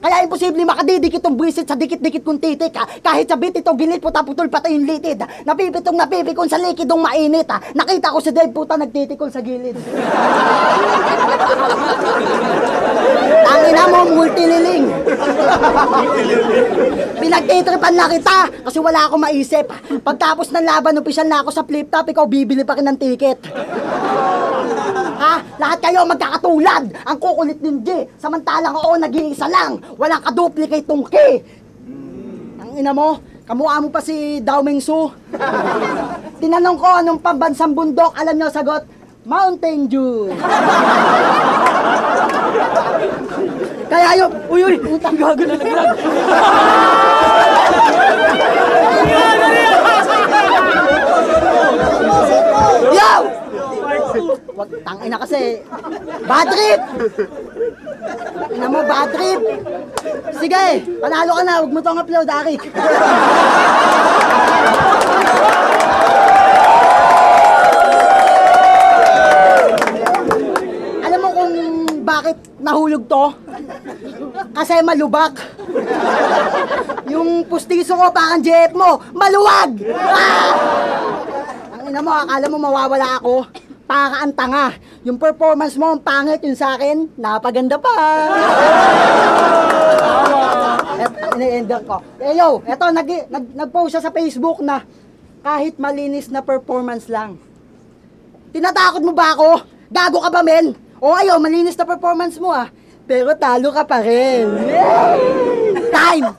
Kaya imposible makadidikit tong buwisit sa dikit-dikit kong titik ha. Kahit sa bit ito gilid puta putol pati yung litid. Napipitong napipikon sa likidong mainit ha. Nakita ko si Dave puta nagtitikol sa gilid. Tangina mo multililing. Pinagtitripan na kita kasi wala akong maisip. Pagtapos ng laban, opisyal na ako sa flip top, ikaw bibili pa rin ng ticket. Ha? Lahat kayo magkakatulad. Ang kukulit ng G. Samantalang oo, nag-iisa lang. Walang kaduplicate tong K. Ang ina mo, kamukha mo pa si Dao Mengsu. Tinanong ko anong pambansang bundok, alam niyo sagot, Mountain Dew. Kaya yun, uy, utang gago na naglag. Yo! Wag, tangina kasi. Bad trip! Ina mo, bad trip! Sige, panalo ka na, huwag mo tong upload, Ari. Alam mo kung bakit nahulog to? Kasi malubak. Yung pustiso ko parang jeep mo, maluwag! Ah! Ang ina mo, akala mo mawawala ako? Para ang tanga. Yung performance mo, ang pangit. Yung sa akin, napaganda pa. Eto, ini-ender ko. Eh yo, eto, nag-post siya sa Facebook na kahit malinis na performance lang. Tinatakot mo ba ako? Gago ka ba, men? O ayo, malinis na performance mo ah. Pero talo ka pa rin. Time!